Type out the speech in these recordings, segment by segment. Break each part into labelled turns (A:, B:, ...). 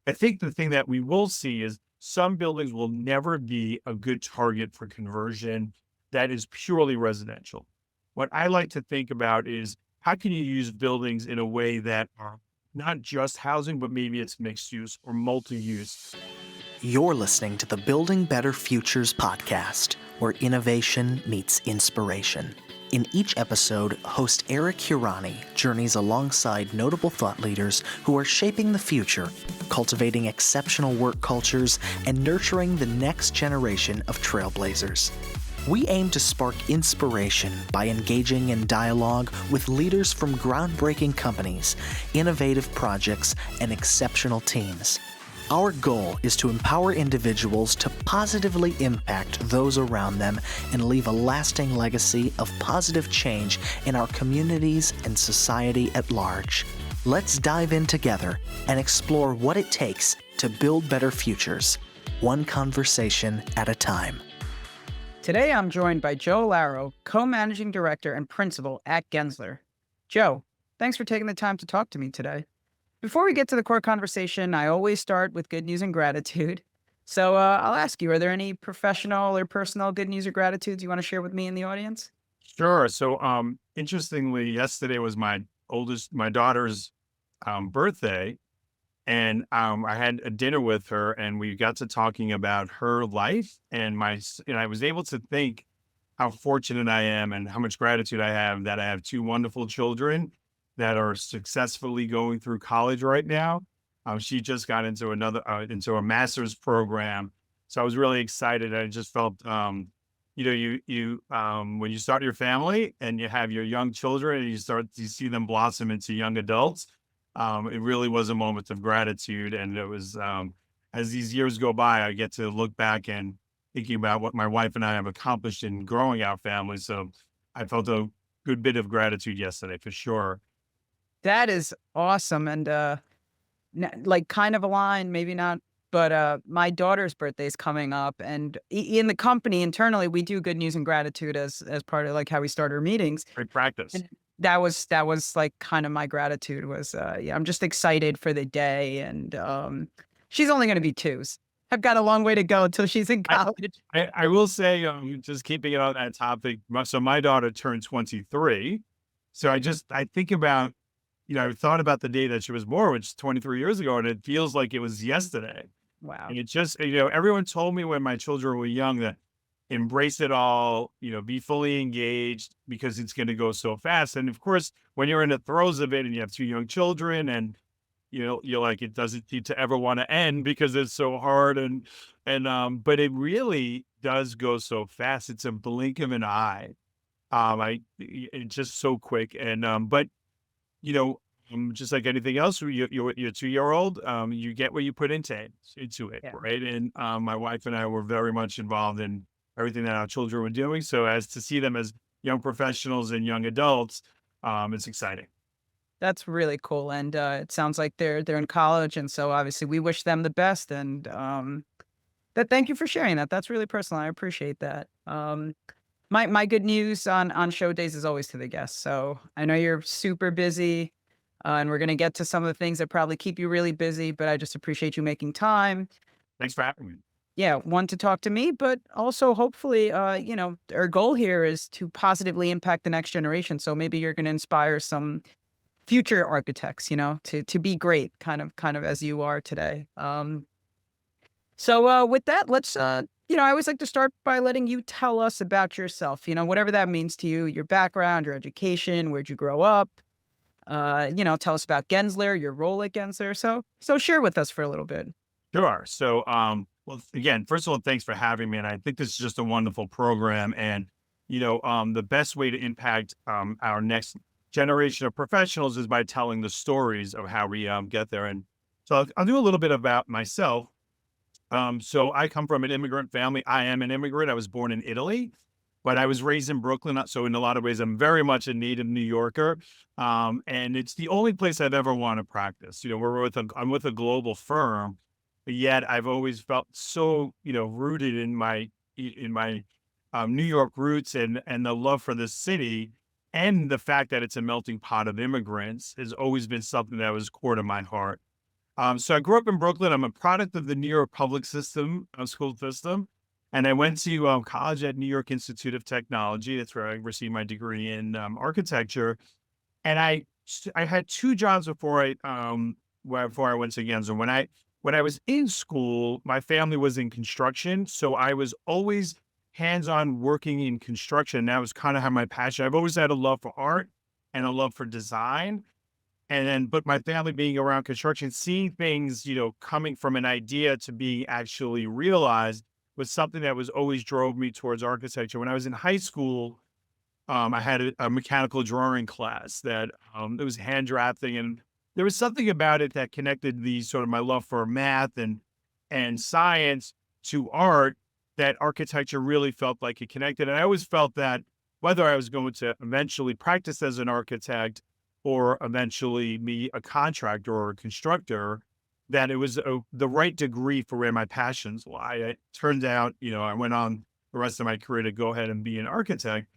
A: I think the thing that we will see is some buildings will never be a good target for conversion that is purely residential. What I like to think about is how can you use buildings in a way that are not just housing, but maybe it's mixed use or multi use.
B: You're listening to the Building Better Futures podcast, where innovation meets inspiration. In each episode, host Eric Hirani journeys alongside notable thought leaders who are shaping the future, cultivating exceptional work cultures, and nurturing the next generation of trailblazers. We aim to spark inspiration by engaging in dialogue with leaders from groundbreaking companies, innovative projects, and exceptional teams. Our goal is to empower individuals to positively impact those around them and leave a lasting legacy of positive change in our communities and society at large. Let's dive in together and explore what it takes to build better futures, one conversation at a time.
C: Today, I'm joined by Joe Lauro, co-managing director and principal at Gensler. Joe, thanks for taking the time to talk to me today. Before we get to the core conversation, I always start with good news and gratitude. So I'll ask you, are there any professional or personal good news or gratitudes you want to share with me in the audience?
A: Sure. So, interestingly, yesterday was my daughter's birthday, and I had a dinner with her, and we got to talking about her life, and I was able to think how fortunate I am and how much gratitude I have that I have two wonderful children that are successfully going through college right now. She just got into into a master's program, so I was really excited. I just felt, when you start your family and you have your young children and you see them blossom into young adults. It really was a moment of gratitude, and it was as these years go by, I get to look back and thinking about what my wife and I have accomplished in growing our family. So I felt a good bit of gratitude yesterday for sure.
C: That is awesome. And like kind of aligned, maybe not, but my daughter's birthday is coming up. And in the company internally, we do good news and gratitude as part of like how we start our meetings.
A: Great practice.
C: And that was like kind of my gratitude was, yeah, I'm just excited for the day. And she's only going to be two. I've got a long way to go until she's in
A: I,
C: college.
A: I will say, just keeping it on that topic. So my daughter turned 23. So I think about, I thought about the day that she was born, which is 23 years ago, and it feels like it was yesterday.
C: Wow.
A: And it just, everyone told me when my children were young that embrace it all, be fully engaged because it's going to go so fast. And of course, when you're in the throes of it and you have two young children and, you're like, it doesn't seem to ever want to end because it's so hard. But it really does go so fast. It's a blink of an eye. It's just so quick. But you know, just like anything else, your 2-year-old, you get what you put into it,
C: Yeah.
A: right? And my wife and I were very much involved in everything that our children were doing. So as to see them as young professionals and young adults, it's exciting.
C: That's really cool, and, it sounds like they're in college, and so obviously we wish them the best, and, that thank you for sharing that. That's really personal. I appreciate that. My good news on show days is always to the guests. So I know you're super busy, and we're gonna get to some of the things that probably keep you really busy, but I just appreciate you making time.
A: Thanks for having me.
C: Yeah, one, to talk to me, but also hopefully, our goal here is to positively impact the next generation. So maybe you're gonna inspire some future architects, to be great, kind of as you are today. So with that, let's I always like to start by letting you tell us about yourself. Whatever that means to you, your background, your education, where'd you grow up? Tell us about Gensler, your role at Gensler. So share with us for a little bit.
A: Sure. So, well, again, first of all, thanks for having me. And I think this is just a wonderful program. And, the best way to impact our next generation of professionals is by telling the stories of how we get there. And so I'll do a little bit about myself. So I come from an immigrant family. I am an immigrant. I was born in Italy, but I was raised in Brooklyn. So in a lot of ways, I'm very much a native New Yorker. And it's the only place I've ever want to practice. I'm with a global firm, but yet I've always felt so, rooted in my New York roots and the love for the city. And the fact that it's a melting pot of immigrants has always been something that was core to my heart. So I grew up in Brooklyn. I'm a product of the New York public system, school system. And I went to college at New York Institute of Technology. That's where I received my degree in architecture. And I had two jobs before I went to Gensler. When I was in school, my family was in construction, so I was always hands-on working in construction. That was kind of how my passion. I've always had a love for art and a love for design. And then, but my family being around construction, seeing things, coming from an idea to being actually realized was something that was always drove me towards architecture. When I was in high school, I had a mechanical drawing class that it was hand drafting, and there was something about it that connected the sort of my love for math and science to art that architecture really felt like it connected. And I always felt that whether I was going to eventually practice as an architect or eventually be a contractor or a constructor, that it was the right degree for where my passions lie. It turned out, I went on the rest of my career to go ahead and be an architect.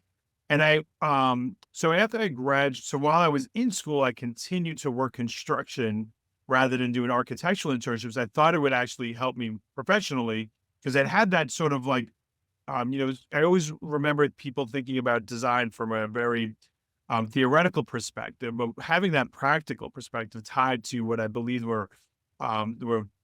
A: And so after I graduated, so while I was in school, I continued to work construction rather than doing architectural internships. I thought it would actually help me professionally because I had that sort of like, I always remember people thinking about design from a very theoretical perspective, but having that practical perspective tied to what I believe were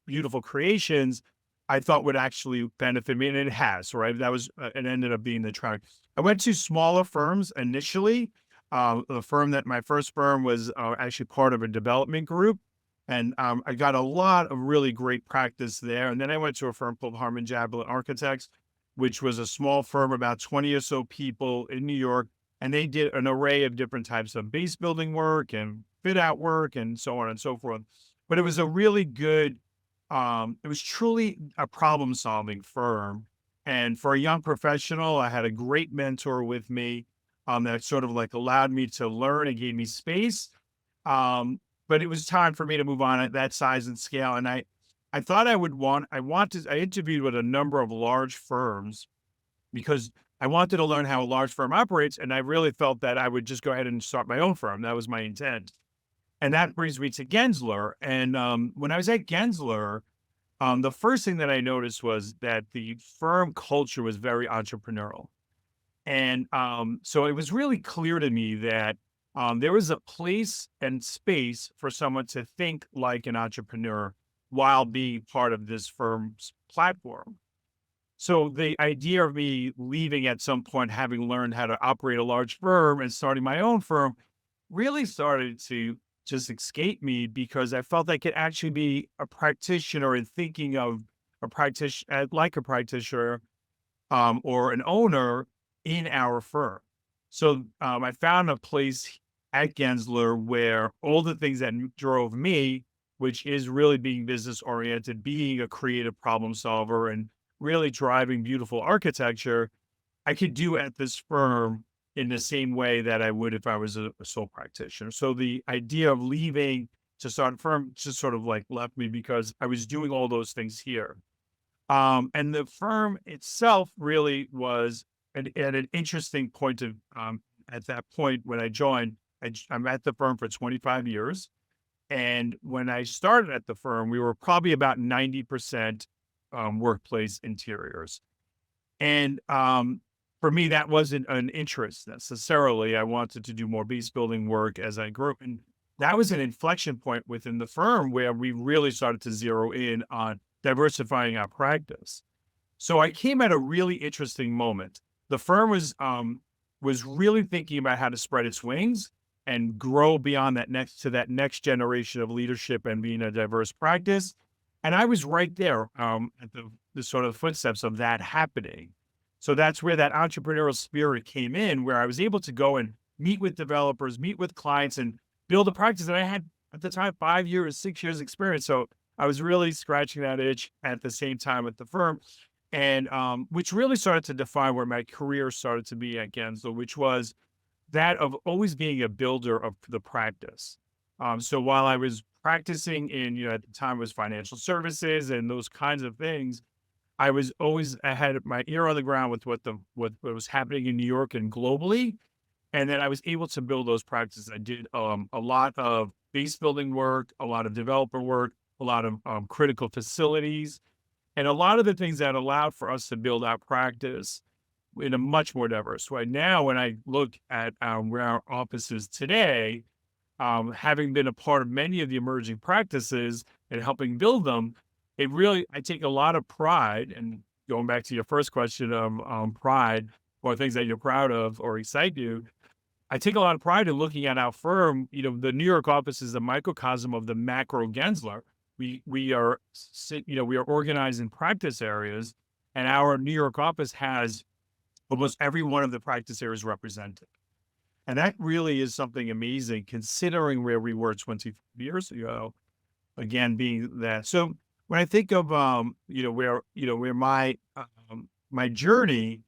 A: beautiful creations, I thought would actually benefit me, and it has, right? It ended up being the track. I went to smaller firms initially. My first firm was actually part of a development group, and I got a lot of really great practice there. And then I went to a firm called Harmon Jablin Architects, which was a small firm, about 20 or so people in New York, and they did an array of different types of base building work and fit out work and so on and so forth. But it was a really good it was truly a problem solving firm. And for a young professional, I had a great mentor with me that sort of like allowed me to learn and gave me space. But it was time for me to move on at that size and scale. And I thought I interviewed with a number of large firms because I wanted to learn how a large firm operates. And I really felt that I would just go ahead and start my own firm. That was my intent. And that brings me to Gensler. And when I was at Gensler, the first thing that I noticed was that the firm culture was very entrepreneurial. And so it was really clear to me that there was a place and space for someone to think like an entrepreneur while being part of this firm's platform. So the idea of me leaving at some point, having learned how to operate a large firm and starting my own firm, really started to just escape me because I felt I could actually be a practitioner and thinking of a practitioner like a practitioner or an owner in our firm. So I found a place at Gensler where all the things that drove me, which is really being business oriented, being a creative problem solver, and really driving beautiful architecture, I could do at this firm in the same way that I would if I was a sole practitioner. So the idea of leaving to start a firm just sort of like left me because I was doing all those things here. And the firm itself really was at an interesting point at that point when I joined. I'm at the firm for 25 years. And when I started at the firm, we were probably about 90% workplace interiors. And for me, that wasn't an interest necessarily. I wanted to do more base building work as I grew up. And that was an inflection point within the firm where we really started to zero in on diversifying our practice. So I came at a really interesting moment. The firm was really thinking about how to spread its wings and grow beyond that next generation of leadership and being a diverse practice. And I was right there at the sort of footsteps of that happening. So that's where that entrepreneurial spirit came in, where I was able to go and meet with developers, meet with clients, and build a practice that I had at the time 5 years, 6 years experience. So I was really scratching that itch at the same time at the firm, and which really started to define where my career started to be at Gensler, which was that of always being a builder of the practice. So while I was practicing in, at the time it was financial services and those kinds of things, I had my ear on the ground with what was happening in New York and globally. And then I was able to build those practices. I did a lot of base building work, a lot of developer work, a lot of critical facilities, and a lot of the things that allowed for us to build our practice in a much more diverse way. Now, when I look at where our office is today, having been a part of many of the emerging practices and helping build them, I take a lot of pride. And going back to your first question of pride or things that you're proud of or excite you, I take a lot of pride in looking at our firm. The New York office is a microcosm of the macro Gensler. We are, we are organized in practice areas, and our New York office has almost every one of the practice areas represented. And that really is something amazing considering where we were 25 years ago, again, being that. So when I think of, where my journey,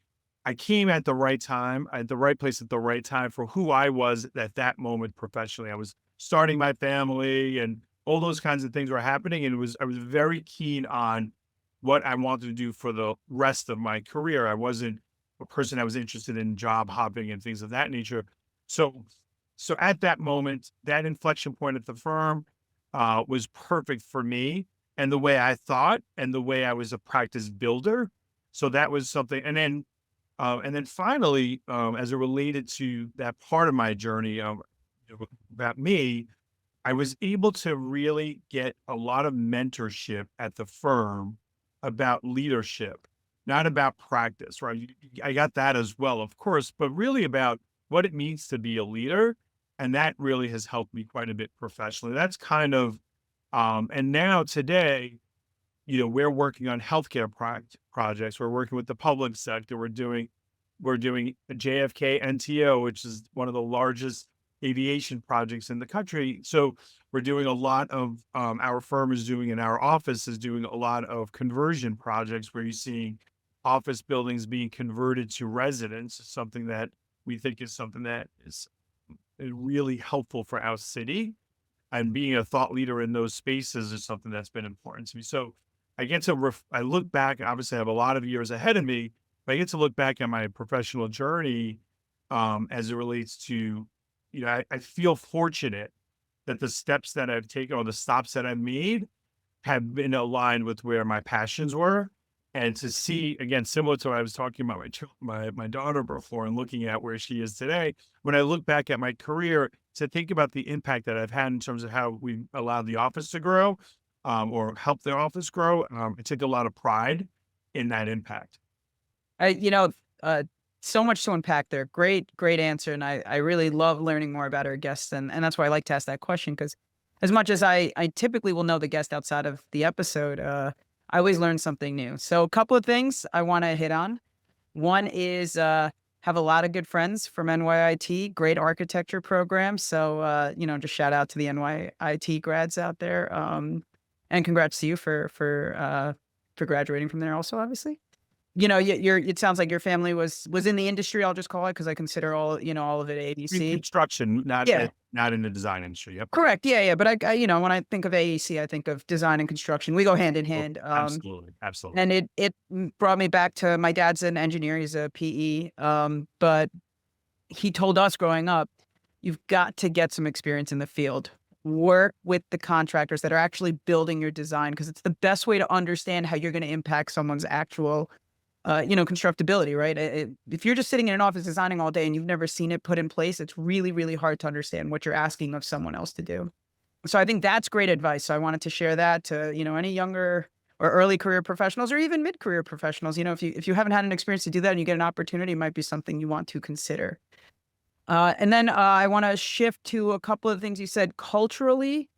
A: I came at the right time, at the right place at the right time for who I was at that moment professionally. I was starting my family and all those kinds of things were happening. And I was very keen on what I wanted to do for the rest of my career. I wasn't a person that was interested in job hopping and things of that nature. So at that moment, that inflection point at the firm was perfect for me and the way I thought and the way I was a practice builder. So that was something. And then finally, as it related to that part of my journey about me, I was able to really get a lot of mentorship at the firm about leadership, not about practice, right? I got that as well, of course, but really about what it means to be a leader. And that really has helped me quite a bit professionally. That's kind of, and now today, we're working on healthcare projects. We're working with the public sector. We're doing a JFK NTO, which is one of the largest aviation projects in the country. So we're doing a lot of, our firm is doing, and our office is doing a lot of conversion projects where you're seeing office buildings being converted to residence, something that we think is something that is really helpful for our city. And being a thought leader in those spaces is something that's been important to me. So I get to, I look back, obviously I have a lot of years ahead of me, but I get to look back at my professional journey as it relates to, I feel fortunate that the steps that I've taken or the stops that I've made have been aligned with where my passions were. And to see, again, similar to what I was talking about my daughter before and looking at where she is today, when I look back at my career, to think about the impact that I've had in terms of how we allowed the office to grow or help the office grow, I take a lot of pride in that impact.
C: I, you know, so much to unpack there. Great, great answer. And I really love learning more about our guests. And that's why I like to ask that question, because as much as I typically will know the guest outside of the episode, I always learn something new. So a couple of things I want to hit on. One is have a lot of good friends from NYIT, great architecture program. So, just shout out to the NYIT grads out there. And congrats to you for graduating from there also, obviously. It sounds like your family was in the industry, I'll just call it, because I consider all of it
A: In
C: AEC.
A: construction,
C: Yeah.
A: not in the design industry. Yep.
C: Correct. Yeah. But when I think of AEC, I think of design and construction. We go hand in hand.
A: Absolutely. Absolutely.
C: And it brought me back to my dad's an engineer. He's a PE. But he told us growing up, you've got to get some experience in the field. Work with the contractors that are actually building your design, because it's the best way to understand how you're going to impact someone's actual constructability, right? If you're just sitting in an office designing all day and you've never seen it put in place, it's really, really hard to understand what you're asking of someone else to do. So I think that's great advice. So I wanted to share that to, any younger or early career professionals or even mid-career professionals. If you haven't had an experience to do that and you get an opportunity, it might be something you want to consider. And then I want to shift to a couple of things you said culturally.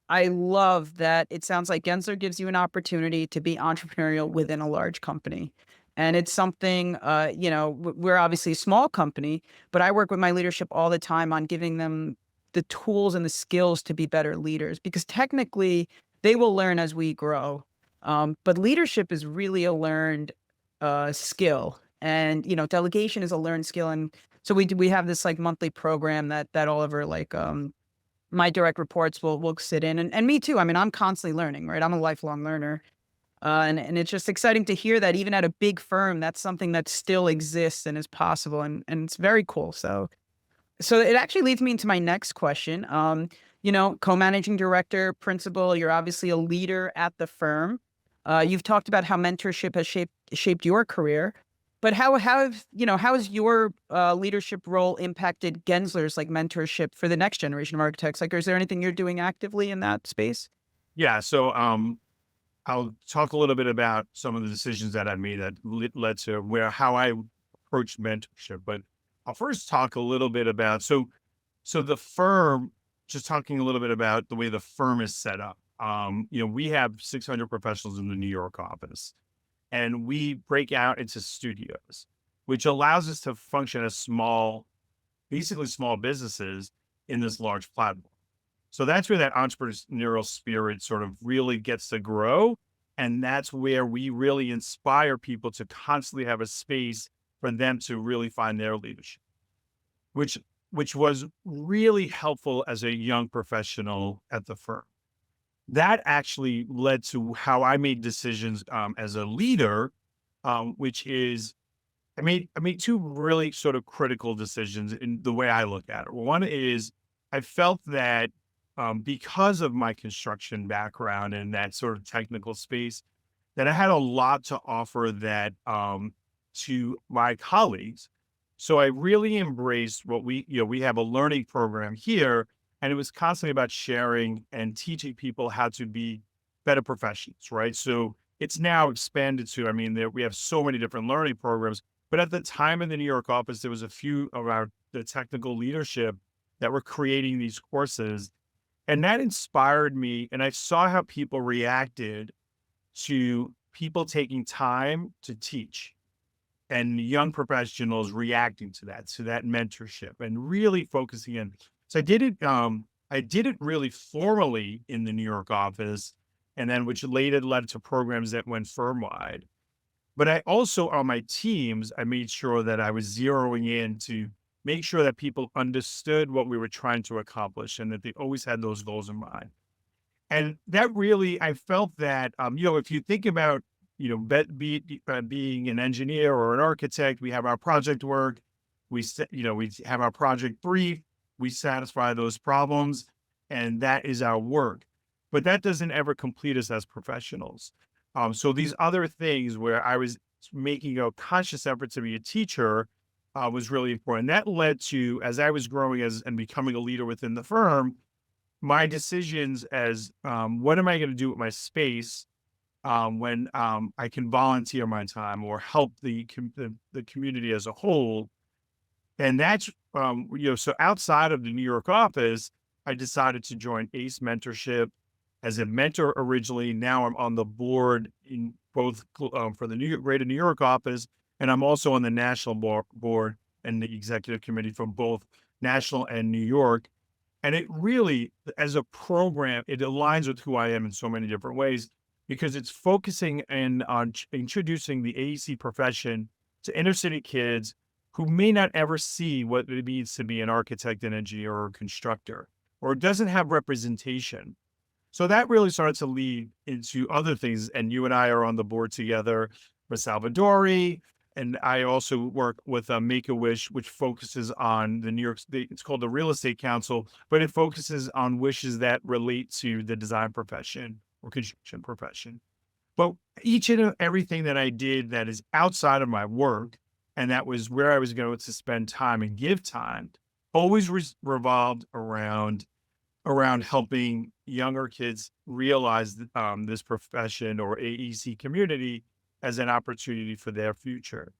C: I love that it sounds like Gensler gives you an opportunity to be entrepreneurial within a large company. And it's something, we're obviously a small company, but I work with my leadership all the time on giving them the tools and the skills to be better leaders, because technically they will learn as we grow. But leadership is really a learned skill, and, delegation is a learned skill. And so we have this like monthly program that all of our my direct reports will sit in, and me too. I mean, I'm constantly learning, right? I'm a lifelong learner. And it's just exciting to hear that even at a big firm, that's something that still exists and is possible. And it's very cool. So it actually leads me into my next question. co-managing director, principal. You're obviously a leader at the firm. You've talked about how mentorship has shaped your career, but how has your leadership role impacted Gensler's like mentorship for the next generation of architects? Like, is there anything you're doing actively in that space?
A: Yeah. So I'll talk a little bit about some of the decisions that I made that led to how I approach mentorship. But I'll first talk a little bit about so the firm. Just talking a little bit about the way the firm is set up. We have 600 professionals in the New York office, and we break out into studios, which allows us to function as basically small businesses in this large platform. So that's where that entrepreneurial spirit sort of really gets to grow. And that's where we really inspire people to constantly have a space for them to really find their leadership, which was really helpful as a young professional at the firm. That actually led to how I made decisions as a leader, which is I made two really sort of critical decisions in the way I look at it. One is I felt that because of my construction background and that sort of technical space, that I had a lot to offer that to my colleagues. So I really embraced what we have a learning program here, and it was constantly about sharing and teaching people how to be better professionals, right? So it's now expanded to, we have so many different learning programs, but at the time in the New York office, there was a few of the technical leadership that were creating these courses, and that inspired me. And I saw how people reacted to people taking time to teach and young professionals reacting to that mentorship and really focusing in. So I did it really formally in the New York office, and then which later led to programs that went firm wide. But I also, on my teams, I made sure that I was zeroing in to make sure that people understood what we were trying to accomplish and that they always had those goals in mind. And that really, I felt that, if you think about, being an engineer or an architect, we have our project work, we have our project brief, we satisfy those problems, and that is our work. But that doesn't ever complete us as professionals. So these other things where I was making a conscious effort to be a teacher was really important. That led to, as I was growing and becoming a leader within the firm, my decisions as what am I going to do with my space when I can volunteer my time or help the community as a whole. And that's, so outside of the New York office, I decided to join ACE Mentorship as a mentor originally. Now I'm on the board in both for the Greater New York office, and I'm also on the national board and the executive committee for both national and New York. And it really, as a program, it aligns with who I am in so many different ways because it's focusing on introducing the AEC profession to inner city kids who may not ever see what it means to be an architect, an engineer, or a constructor, or doesn't have representation. So that really started to lead into other things. And you and I are on the board together for Salvadori. And I also work with Make-A-Wish, which focuses on the New York State. It's called the Real Estate Council, but it focuses on wishes that relate to the design profession or construction profession. But each and everything that I did that is outside of my work, and that was where I was going to spend time and give time, always revolved around helping younger kids realize this profession or AEC community as an opportunity for their future.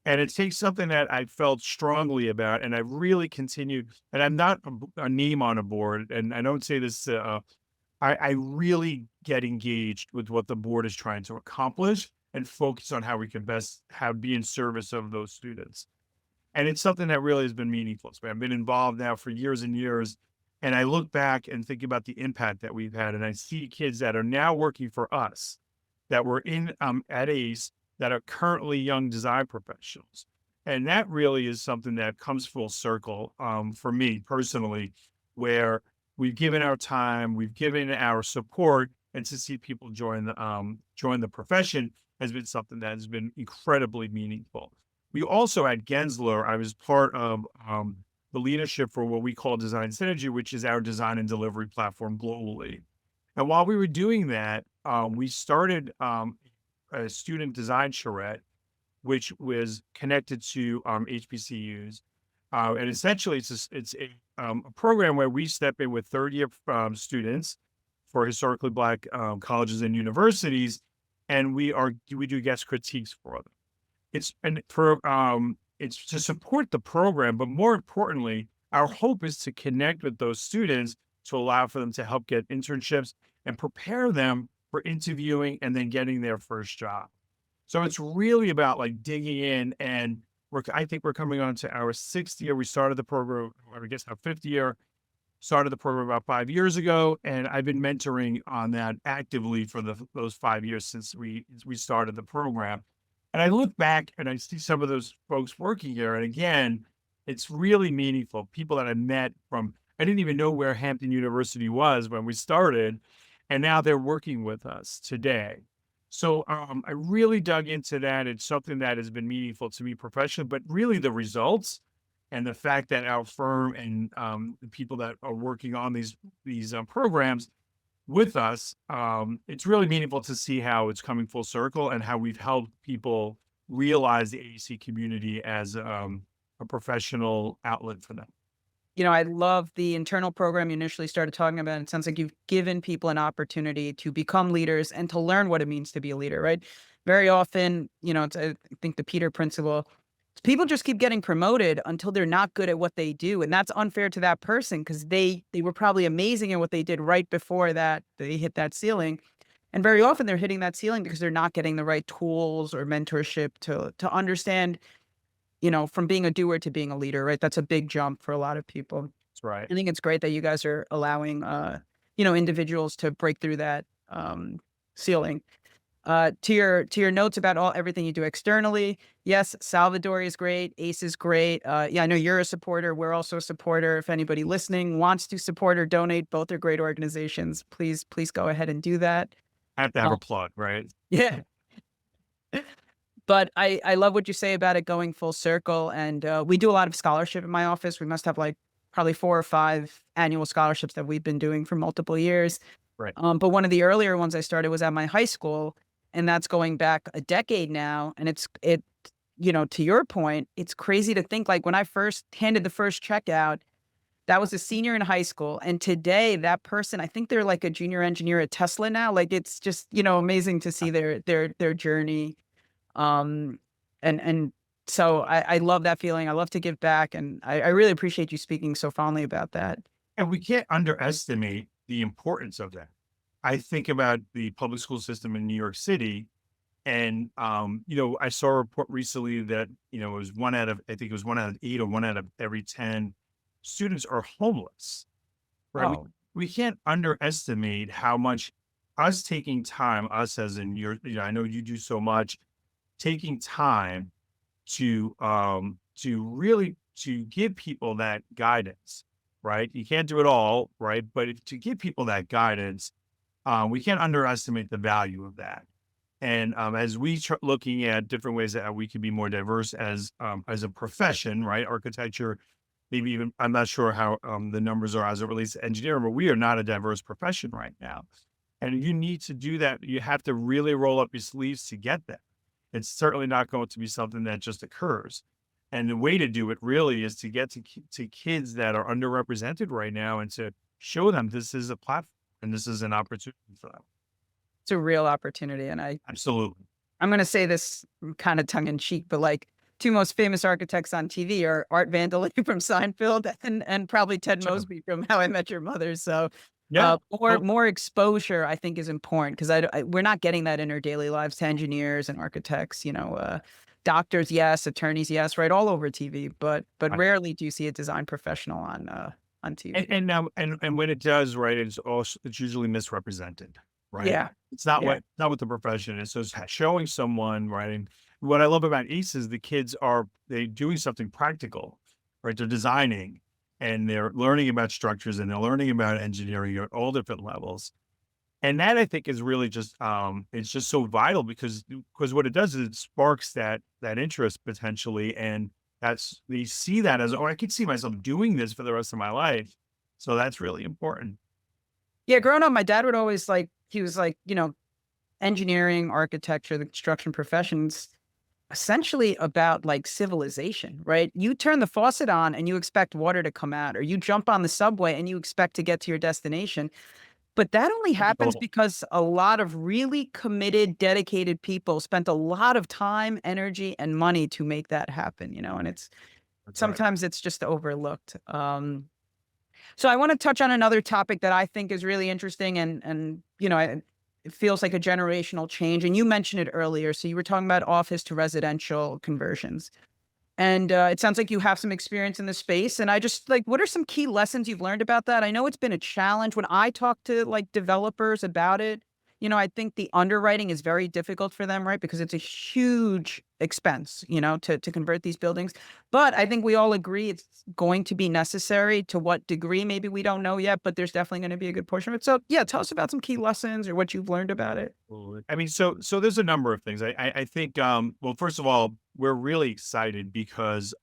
A: And it takes something that I felt strongly about, and I really continued. And I'm not a name on a board, and I don't say this. I really get engaged with what the board is trying to accomplish and focus on how we can best be in service of those students. And it's something that really has been meaningful to me. I've been involved now for years and years. And I look back and think about the impact that we've had. And I see kids that are now working for us that were in at ACE that are currently young design professionals. And that really is something that comes full circle for me personally, where we've given our time, we've given our support, and to see people join the profession has been something that has been incredibly meaningful. We also at Gensler, I was part of the leadership for what we call Design Synergy, which is our design and delivery platform globally. And while we were doing that, we started a student design charrette, which was connected to HBCUs. And essentially, a program where we step in with third-year students for historically Black colleges and universities, and we do guest critiques for them. It's to support the program, but more importantly, our hope is to connect with those students to allow for them to help get internships and prepare them for interviewing and then getting their first job. So it's really about like digging in, and I think we're coming on to our 6th year. We started the program, or I guess our 5th year, started the program about 5 years ago, and I've been mentoring on that actively for those 5 years since we started the program. And I look back and I see some of those folks working here, and again, it's really meaningful. People that I met from, I didn't even know where Hampton University was when we started, and now they're working with us today. So I really dug into that. It's something that has been meaningful to me professionally, but really the results and the fact that our firm and the people that are working on these programs with us, it's really meaningful to see how it's coming full circle and how we've helped people realize the AEC community as a professional outlet for them.
C: I love the internal program you initially started talking about. It sounds like you've given people an opportunity to become leaders and to learn what it means to be a leader, right? Very often, I think the Peter principle, people just keep getting promoted until they're not good at what they do. And that's unfair to that person because they were probably amazing at what they did right before that they hit that ceiling. And very often they're hitting that ceiling because they're not getting the right tools or mentorship to understand, from being a doer to being a leader, right? That's a big jump for a lot of people.
A: That's right.
C: I think it's great that you guys are allowing, individuals to break through that ceiling. To your notes about everything you do externally, yes, Salvador is great. ACE is great. Yeah, I know you're a supporter. We're also a supporter. If anybody listening wants to support or donate, both are great organizations. Please go ahead and do that.
A: I have to have a plug, right?
C: Yeah. But I love what you say about it going full circle. And we do a lot of scholarship in my office. We must have like probably 4 or 5 annual scholarships that we've been doing for multiple years.
A: Right.
C: But one of the earlier ones I started was at my high school, and that's going back a decade now. And to your point, it's crazy to think like when I first handed the first check out, that was a senior in high school. And today that person, I think they're like a junior engineer at Tesla now. Like it's just, amazing to see their journey. And so I love that feeling. I love to give back. And I really appreciate you speaking so fondly about that.
A: And we can't underestimate the importance of that. I think about the public school system in New York City, and I saw a report recently that it was I think it was 1 out of 8 or 1 out of every 10 students are homeless. Right?
C: Oh,
A: We can't underestimate how much us taking time, us as in I know you do so much, taking time to really to give people that guidance, right? You can't do it all, right? But to give people that guidance, we can't underestimate the value of that. And as we looking at different ways that we can be more diverse as a profession, right? Architecture, maybe even, I'm not sure how the numbers are as it relates to engineering, but we are not a diverse profession right now. And you need to do that. You have to really roll up your sleeves to get that. It's certainly not going to be something that just occurs. And the way to do it really is to get to kids that are underrepresented right now and to show them this is a platform and this is an opportunity for them.
C: it's a real opportunity. And
A: Absolutely.
C: I'm going to say this kind of tongue in cheek, but like 2 most famous architects on TV are Art Vandelay from Seinfeld and probably Ted
A: Sure.
C: Mosby from How I Met Your Mother. So
A: Yeah.
C: more exposure, I think, is important because we're not getting that in our daily lives to engineers and architects. Doctors, yes, attorneys, yes, right, all over TV, but
A: Right.
C: rarely do you see a design professional on TV.
A: And now and when it does, right, it's usually misrepresented, right?
C: Yeah,
A: It's not
C: yeah.
A: what the profession is. So it's showing someone, right? And what I love about ACE is the kids they doing something practical, right? They're designing and they're learning about structures and they're learning about engineering at all different levels. And that I think is really just it's just so vital because what it does is it sparks that interest potentially, and they see that as, oh, I could see myself doing this for the rest of my life. So that's really important.
C: Yeah, growing up, my dad would always he was like, engineering, architecture, the construction professions essentially about like civilization, right? You turn the faucet on and you expect water to come out, or you jump on the subway and you expect to get to your destination. But that only happens
A: Oh,
C: because a lot of really committed, dedicated people spent a lot of time, energy, and money to make that happen, and
A: that's right.
C: sometimes it's just overlooked. So I want to touch on another topic that I think is really interesting, and it feels like a generational change. And you mentioned it earlier. So you were talking about office to residential conversions, and it sounds like you have some experience in the space. And I just what are some key lessons you've learned about that? I know it's been a challenge when I talk to developers about it. I think the underwriting is very difficult for them, right? Because it's a huge expense, to convert these buildings. But I think we all agree it's going to be necessary. To what degree, maybe we don't know yet, but there's definitely going to be a good portion of it. So yeah, tell us about some key lessons or what you've learned about it.
A: Absolutely. I mean, so there's a number of things. I think well, first of all, we're really excited because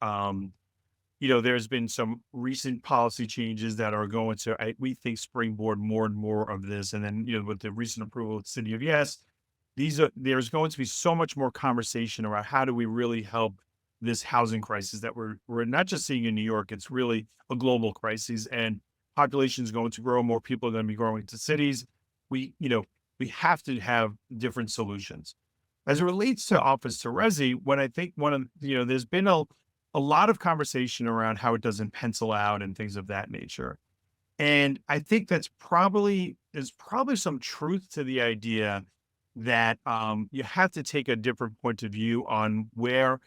A: there's been some recent policy changes that are going to, we think, springboard more and more of this. And then, with the recent approval of the City of Yes, there's going to be so much more conversation around how do we really help this housing crisis that we're not just seeing in New York. It's really a global crisis, and population is going to grow. More people are going to be growing to cities. We have to have different solutions. As it relates to office to resi, what I think one of, there's been a lot of conversation around how it doesn't pencil out and things of that nature. And I think there's probably some truth to the idea that you have to take a different point of view on where,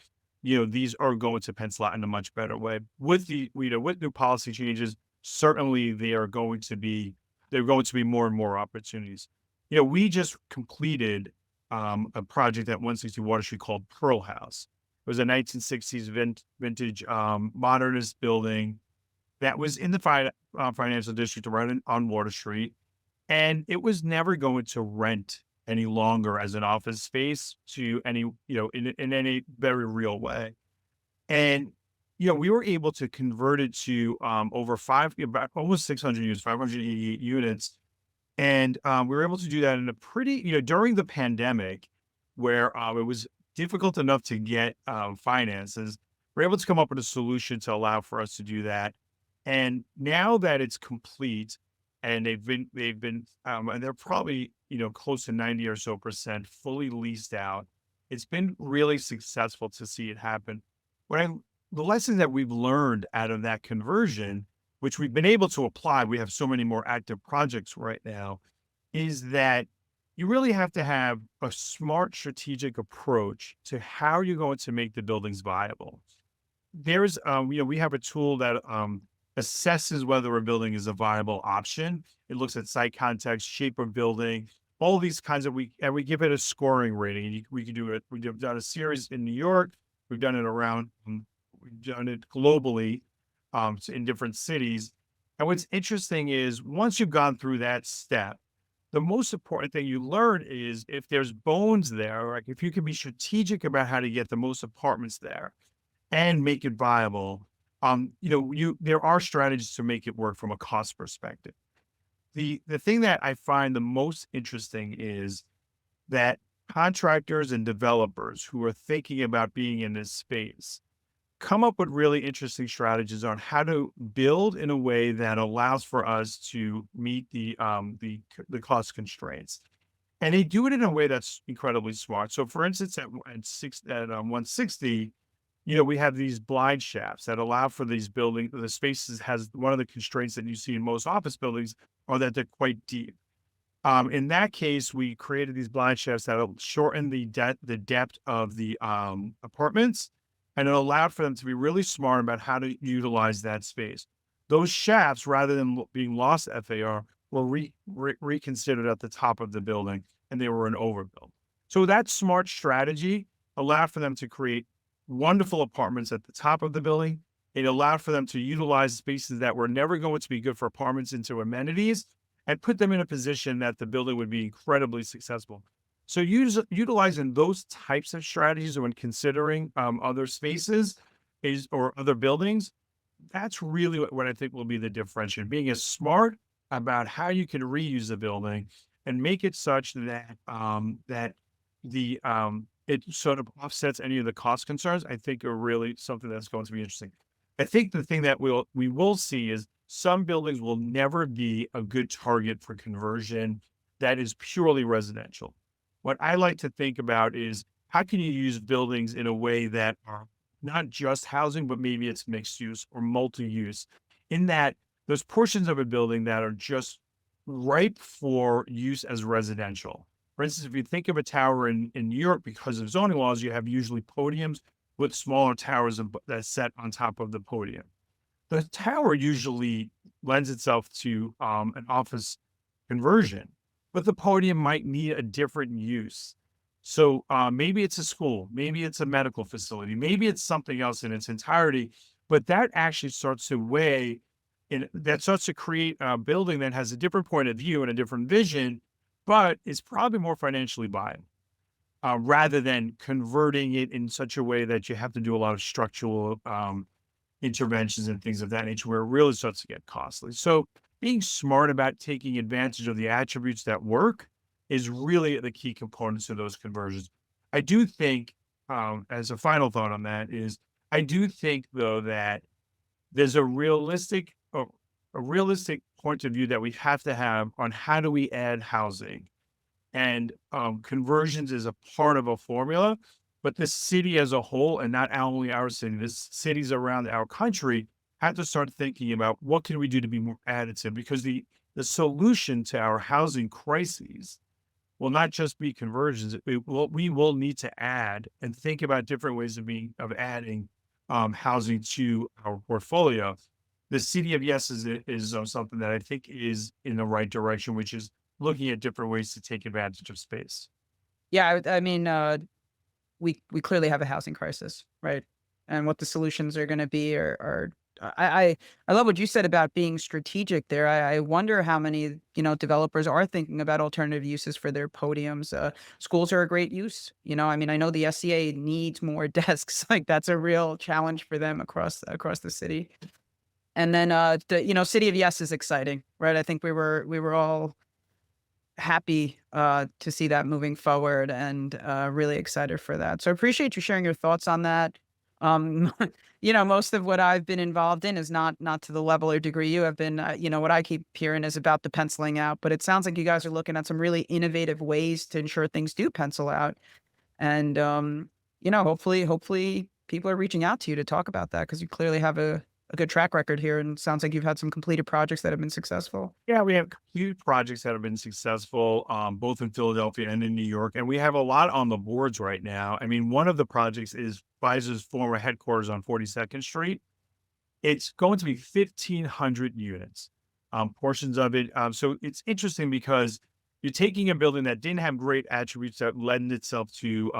A: these are going to pencil out in a much better way. With with new policy changes, certainly there are going to be more and more opportunities. We just completed a project at 160 Water Street called Pearl House. It was a 1960s vintage modernist building that was in the financial district right on Water Street. And it was never going to rent any longer as an office space to any, in any very real way. And, we were able to convert it to about almost 600 units, 588 units. And we were able to do that in a pretty, during the pandemic, where it was difficult enough to get finances. We're able to come up with a solution to allow for us to do that. And now that it's complete, and and they're probably close to 90 or so percent fully leased out. It's been really successful to see it happen. What I The lesson that we've learned out of that conversion, which we've been able to apply, we have so many more active projects right now, is that you really have to have a smart strategic approach to how you're going to make the buildings viable. We have a tool that assesses whether a building is a viable option. It looks at site context, shape of building, all these kinds of, and we give it a scoring rating. We can do it. We've done a series in New York. We've done it we've done it globally, in different cities. And what's interesting is once you've gone through that step, the most important thing you learn is if there's bones there, like if you can be strategic about how to get the most apartments there and make it viable, there are strategies to make it work from a cost perspective. The thing that I find the most interesting is that contractors and developers who are thinking about being in this space come up with really interesting strategies on how to build in a way that allows for us to meet the cost constraints. And they do it in a way that's incredibly smart. So for instance, at 160, we have these blind shafts that allow for the spaces has one of the constraints that you see in most office buildings are that they're quite deep. In that case, we created these blind shafts that'll shorten the depth of the apartments, and it allowed for them to be really smart about how to utilize that space. Those shafts, rather than being lost at FAR, were reconsidered at the top of the building, and they were an overbuild. So that smart strategy allowed for them to create wonderful apartments at the top of the building. It allowed for them to utilize spaces that were never going to be good for apartments into amenities and put them in a position that the building would be incredibly successful. So utilizing those types of strategies when considering other spaces or other buildings, that's really what I think will be the differentiator. Being as smart about how you can reuse the building and make it such that it sort of offsets any of the cost concerns, I think are really something that's going to be interesting. I think the thing that we will see is some buildings will never be a good target for conversion that is purely residential. What I like to think about is how can you use buildings in a way that are not just housing, but maybe it's mixed use or multi-use, in that there's portions of a building that are just ripe for use as residential. For instance, if you think of a tower in New York, because of zoning laws, you have usually podiums with smaller towers that set on top of the podium. The tower usually lends itself to an office conversion, but the podium might need a different use. So maybe it's a school, maybe it's a medical facility, maybe it's something else in its entirety, but that actually starts to that starts to create a building that has a different point of view and a different vision, but is probably more financially viable rather than converting it in such a way that you have to do a lot of structural interventions and things of that nature, where it really starts to get costly. So being smart about taking advantage of the attributes that work is really the key components of those conversions. I do think, as a final thought on that, is I do think though that there's a realistic point of view that we have to have on how do we add housing, and conversions is a part of a formula, but the city as a whole, and not only our city, the cities around our country have to start thinking about what can we do to be more additive, because the solution to our housing crises will not just be conversions. We will need to add and think about different ways of adding housing to our portfolio. The city of yes is something that I think is in the right direction, which is looking at different ways to take advantage of space.
C: Yeah, I mean, we clearly have a housing crisis, right? And what the solutions are gonna be are I love what you said about being strategic there. I wonder how many, developers are thinking about alternative uses for their podiums. Schools are a great use. I mean, I know the SCA needs more desks. Like that's a real challenge for them across the city. And then City of Yes is exciting, right? I think we were all happy to see that moving forward, and really excited for that. So I appreciate you sharing your thoughts on that. Um, most of what I've been involved in is not to the level or degree you have been. What I keep hearing is about the penciling out, but it sounds like you guys are looking at some really innovative ways to ensure things do pencil out. And hopefully people are reaching out to you to talk about that, because you clearly have a good track record here, and sounds like you've had some completed projects that have been successful.
A: Yeah, we have huge projects that have been successful, both in Philadelphia and in New York, and we have a lot on the boards right now. I mean, one of the projects is Pfizer's former headquarters on 42nd Street. It's going to be 1,500 units, portions of it. So it's interesting because you're taking a building that didn't have great attributes that lent itself to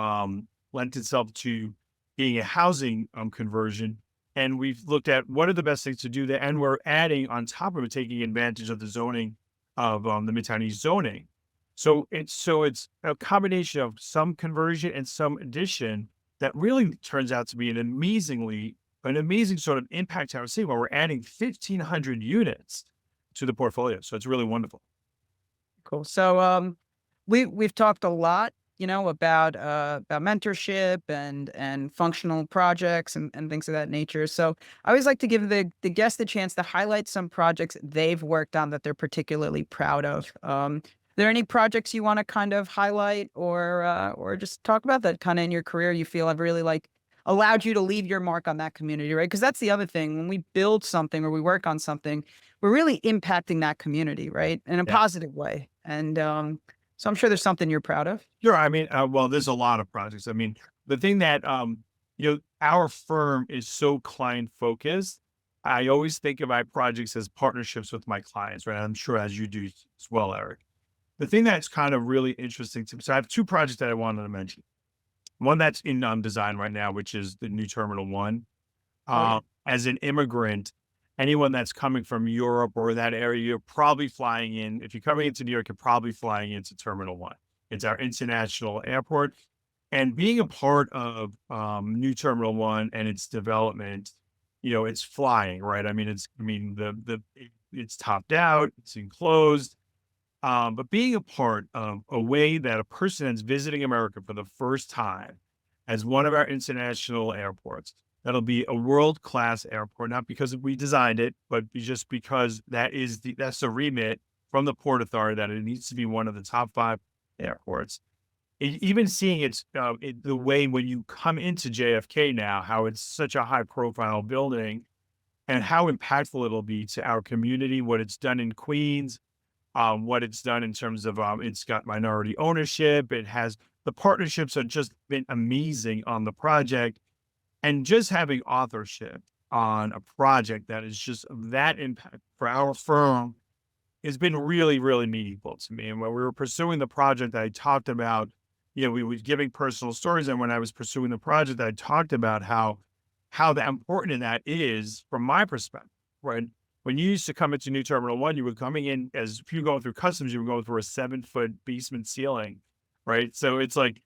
A: being a housing conversion. And we've looked at what are the best things to do there. And we're adding on top of it, taking advantage of the zoning of the Midtown East zoning. So it's a combination of some conversion and some addition that really turns out to be an amazing sort of impact to our city, where we're adding 1,500 units to the portfolio. So it's really wonderful.
C: Cool. So we've talked a lot, about mentorship and functional projects and things of that nature. So I always like to give the guest the chance to highlight some projects they've worked on that they're particularly proud of. Are there any projects you want to kind of highlight, or just talk about that kind of in your career you feel have really like allowed you to leave your mark on that community, right? Because that's the other thing. When we build something or we work on something, we're really impacting that community, right? In a
A: Yeah.
C: positive way. And so I'm sure there's something you're proud of.
A: Sure. I mean, well, there's a lot of projects. I mean, the thing that, our firm is so client focused. I always think of my projects as partnerships with my clients, right? I'm sure as you do as well, Eric. The thing that's kind of really interesting to me. So I have two projects that I wanted to mention. One that's in design right now, which is the new Terminal One.
C: Oh yeah.
A: As an immigrant, anyone that's coming from Europe or that area, you're probably flying in. If you're coming into New York, you're probably flying into Terminal One. It's our international airport. And being a part of New Terminal One and its development, it's flying, right? I mean, it's topped out, it's enclosed. But being a part of a way that a person that's visiting America for the first time as one of our international airports, that'll be a world-class airport, not because we designed it, but just because that's the remit from the Port Authority that it needs to be one of the top 5 airports. Even seeing the way when you come into JFK now, how it's such a high-profile building and how impactful it'll be to our community, what it's done in Queens, what it's done in terms of it's got minority ownership. It has the partnerships have just been amazing on the project, and just having authorship on a project that is just of that impact for our firm has been really, really meaningful to me. And when we were pursuing the project, I talked about, we were giving personal stories, and when I was pursuing the project, I talked about how the important that is from my perspective. When you used to come into New Terminal One, you were coming in as if you were going through customs, you were going through a 7-foot basement ceiling, right? So it's like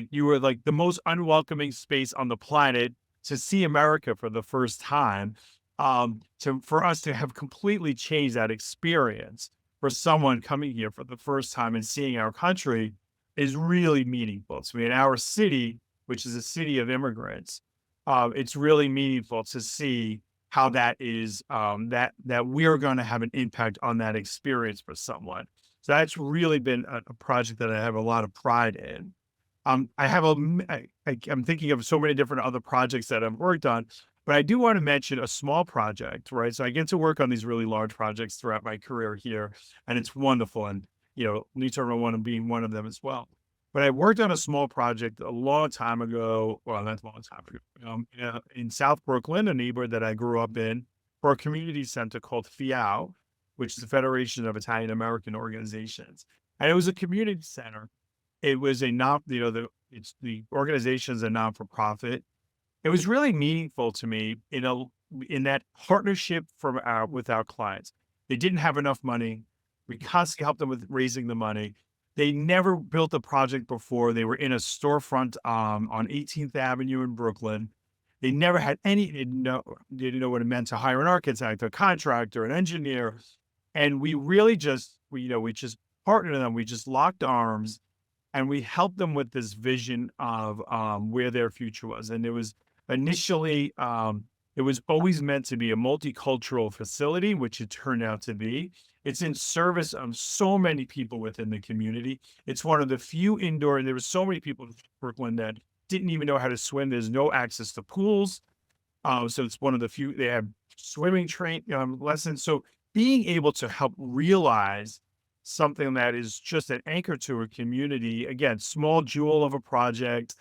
A: you were like the most unwelcoming space on the planet to see America for the first time. For us to have completely changed that experience for someone coming here for the first time and seeing our country is really meaningful to me. In our city, which is a city of immigrants, it's really meaningful to see how that is that we are going to have an impact on that experience for someone. So that's really been a project that I have a lot of pride in. I have I'm thinking of so many different other projects that I've worked on, but I do want to mention a small project, right? So I get to work on these really large projects throughout my career here, and it's wonderful. And New Terminal One being one of them as well. But I worked on a small project a long time ago. Well, not a long time ago. In South Brooklyn, a neighborhood that I grew up in, for a community center called FIAO, which is the Federation of Italian American Organizations, and it was a community center. It was a non, the organization is a non for profit. It was really meaningful to me in that partnership with our clients. They didn't have enough money. We constantly helped them with raising the money. They never built a project before. They were in a storefront on 18th Avenue in Brooklyn. They never had they didn't know what it meant to hire an architect, a contractor, an engineer. And we really we just partnered with them. We just locked arms, and we helped them with this vision of where their future was. And it was initially, it was always meant to be a multicultural facility, which it turned out to be. It's in service of so many people within the community. It's one of the few indoor, and there were so many people in Brooklyn that didn't even know how to swim. There's no access to pools. So it's one of the few, they have swimming lessons. So being able to help realize something that is just an anchor to a community, again, small jewel of a project,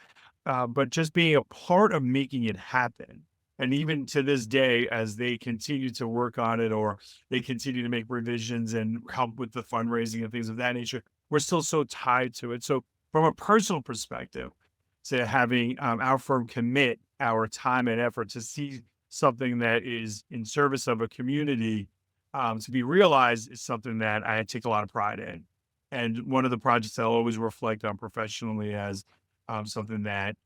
A: but just being a part of making it happen. And even to this day, as they continue to work on it, or they continue to make revisions and help with the fundraising and things of that nature, we're still so tied to it. So from a personal perspective, to having our firm commit our time and effort to see something that is in service of a community to be realized is something that I take a lot of pride in. And one of the projects I'll always reflect on professionally as something that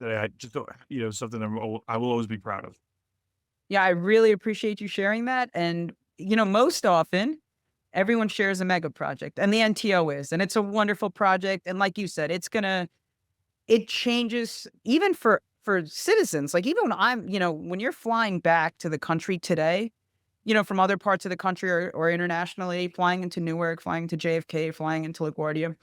A: I just don't, something I will always be proud of.
C: Yeah, I really appreciate you sharing that. And, most often everyone shares a mega project and the NTO is, and it's a wonderful project. And like you said, it changes even for citizens. Like even when when you're flying back to the country today, from other parts of the country or internationally, flying into Newark, flying to JFK, flying into LaGuardia,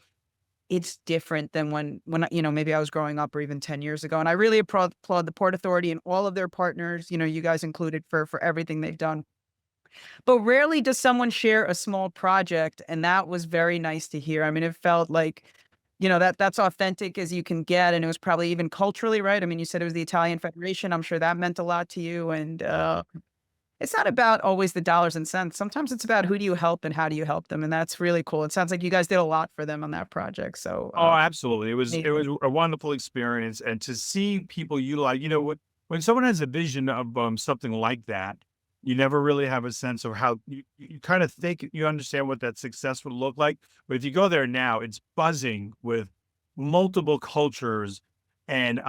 C: it's different than when maybe I was growing up or even 10 years ago. And I really applaud the Port Authority and all of their partners, you guys included, for everything they've done. But rarely does someone share a small project, and that was very nice to hear. I mean, it felt like, that's authentic as you can get, and it was probably even culturally right. I mean, you said it was the Italian Federation. I'm sure that meant a lot to you, and it's not about always the dollars and cents. Sometimes it's about who do you help and how do you help them, and that's really cool. It sounds like you guys did a lot for them on that project. So,
A: Oh, absolutely. It
C: amazing.
A: was a wonderful experience, and to see people utilize, when someone has a vision of something like that, you never really have a sense of how you kind of think you understand what that success would look like. But if you go there now, it's buzzing with multiple cultures, and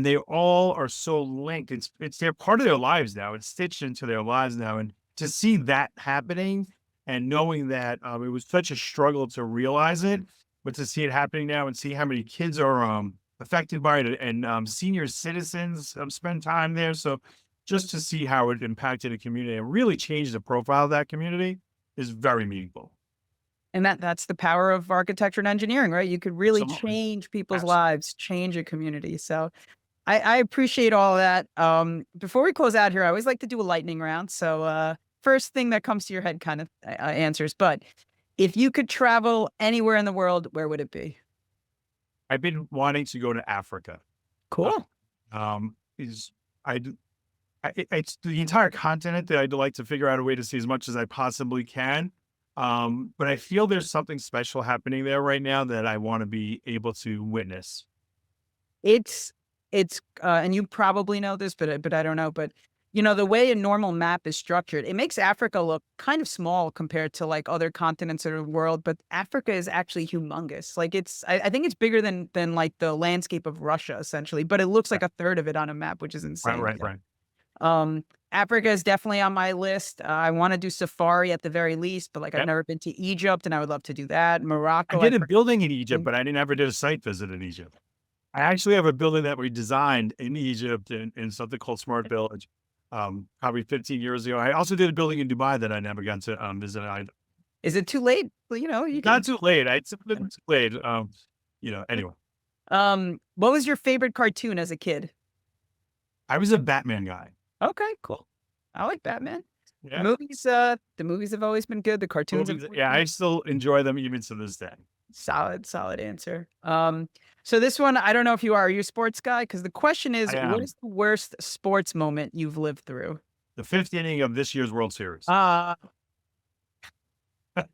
A: they all are so linked. It's they're part of their lives now. It's stitched into their lives now, and to see that happening and knowing that it was such a struggle to realize it, but to see it happening now and see how many kids are affected by it, and senior citizens spend time there. So just to see how it impacted a community and really changed the profile of that community is very meaningful.
C: And that's the power of architecture and engineering, right? You could really
A: Absolutely.
C: change people's
A: Absolutely.
C: lives, change a community. So I appreciate all that. Before we close out here, I always like to do a lightning round. So first thing that comes to your head kind of answers. But if you could travel anywhere in the world, where would it be?
A: I've been wanting to go to Africa. Uh,
C: Cool.
A: is I, d- it's the entire continent that I'd like to figure out a way to see as much as I possibly can. But I feel there's something special happening there right now that I want to be able to witness.
C: It's and you probably know this, but I don't know. But the way a normal map is structured, it makes Africa look kind of small compared to like other continents of the world. But Africa is actually humongous. Like I think it's bigger than like the landscape of Russia essentially. But it looks like
A: Right,
C: a third of it on a map, which is
A: right,
C: insane.
A: right, right.
C: Africa is definitely on my list. I want to do safari at the very least, but like I've
A: Yep.
C: never been to Egypt, and I would love to do that.
A: I
C: Morocco,
A: did
C: I've
A: a
C: heard.
A: building in Egypt, but I didn't ever did a site visit in Egypt. I actually have a building that we designed in Egypt in something called Smart Village, probably 15 years ago. I also did a building in Dubai that I never got to visit.
C: Is it too late? Well, you
A: Not
C: can.
A: too late. It's a little too late. Anyway,
C: What was your favorite cartoon as a kid?
A: I was a Batman guy.
C: Okay, cool. I like Batman.
A: Yeah.
C: The movies have always been good. The cartoons have
A: Movies,
C: always
A: yeah,
C: been
A: I still enjoy them even to this day.
C: solid answer. So this one, I don't know if you are. Are you a sports guy? Because the question is,
A: I
C: what
A: am
C: is the worst sports moment you've lived through?
A: the fifth inning of this year's World Series.
C: Uh
A: It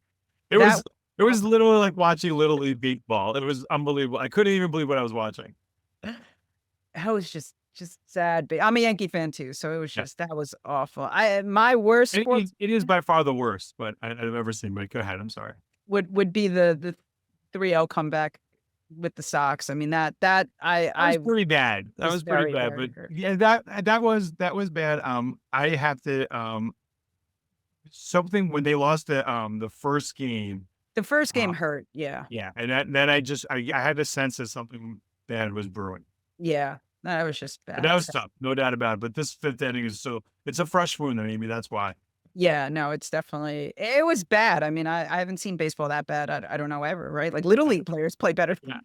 C: that
A: was it was literally like watching Little League beat ball. It was unbelievable. I couldn't even believe what I was watching.
C: that was just sad. I'm a Yankee fan too, so it was
A: Yeah.
C: just that was awful. My worst sports
A: It is by far the worst, but I've ever seen. But go ahead. I'm sorry.
C: would be the 3-0 comeback with the Sox. I mean that
A: That was
C: I
A: pretty bad. That
C: was
A: was pretty
C: very,
A: bad.
C: very
A: But
C: hurt.
A: yeah, that was bad. I have to something when they lost the first game.
C: The first
A: Uh,
C: game hurt, yeah.
A: yeah, and then I had a sense that something bad was brewing.
C: Yeah, that was just
A: And that
C: bad.
A: was tough, no doubt about it. But this fifth inning is it's a fresh wound, maybe that's why.
C: Yeah, no, it's definitely it was bad. I mean, I haven't seen baseball that bad. I don't know ever, right? Like little league players play better.
A: Yeah.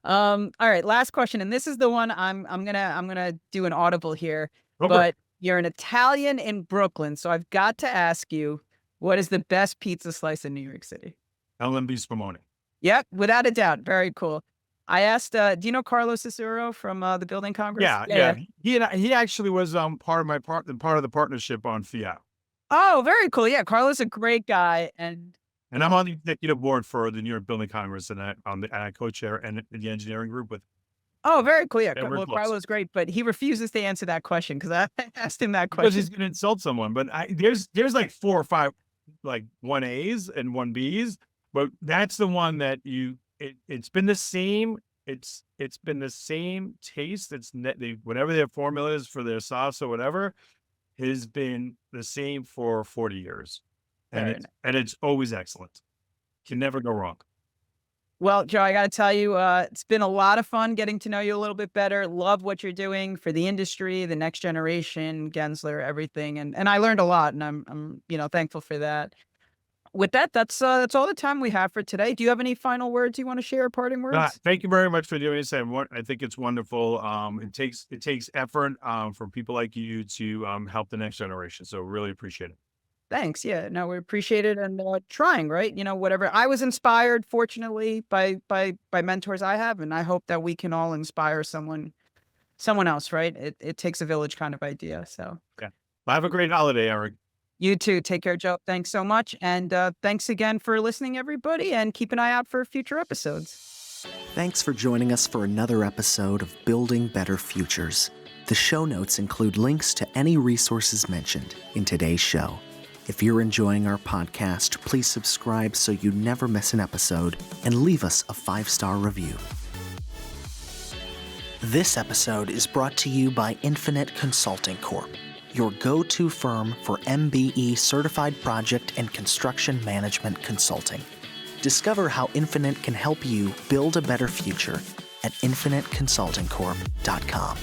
C: All right, last question, and this is the one I'm gonna do an audible here,
A: Go for it.
C: but you're an Italian in Brooklyn, so I've got to ask you, what is the best pizza slice in New York City?
A: LMB Spumoni.
C: Yep, without a doubt. Very cool. I asked, do you know Carlos Cicero from the Building Congress?
A: Yeah,
C: Yeah.
A: yeah. He actually was part of part of the partnership on FIAO.
C: Oh, very cool. Yeah, Carlos a great guy, and
A: And I'm on the executive board for the New York Building Congress, and I co-chair and the engineering group with.
C: oh, very cool. Yeah,
A: Yeah, we're
C: Well,
A: close
C: Carlos great, but he refuses to answer that question because I asked him that
A: because
C: question.
A: he's going to insult someone. But there's like 4 or 5 like 1As and 1Bs, but that's the one that it's been the same. It's been the same taste. Whatever their formula is for their sauce or whatever has been the same for 40 years, and
C: Very nice.
A: it's always excellent. Can never go wrong.
C: Well, Joe, I got to tell you, it's been a lot of fun getting to know you a little bit better. Love what you're doing for the industry, the next generation, Gensler, everything, and I learned a lot, and I'm thankful for that. With that, that's all the time we have for today. Do you have any final words you want to share, parting words?
A: Thank you very much for doing this. I think it's wonderful. It takes effort from people like you to help the next generation. So really appreciate it.
C: Thanks. Yeah, no, we appreciate it and trying, right? Whatever. I was inspired, fortunately, by mentors I have, and I hope that we can all inspire someone else, right? It takes a village kind of idea. So
A: Yeah. Well, have a great holiday, Eric.
C: you too. Take care, Joe. Thanks so much, and thanks again for listening, everybody, and keep an eye out for future episodes.
B: Thanks for joining us for another episode of Building Better Futures. The show notes include links to any resources mentioned in today's show. If you're enjoying our podcast, please subscribe so you never miss an episode and leave us a 5-star review. This episode is brought to you by Infinite Consulting Corp., your go-to firm for MBE certified project and construction management consulting. Discover how Infinite can help you build a better future at infiniteconsultingcorp.com.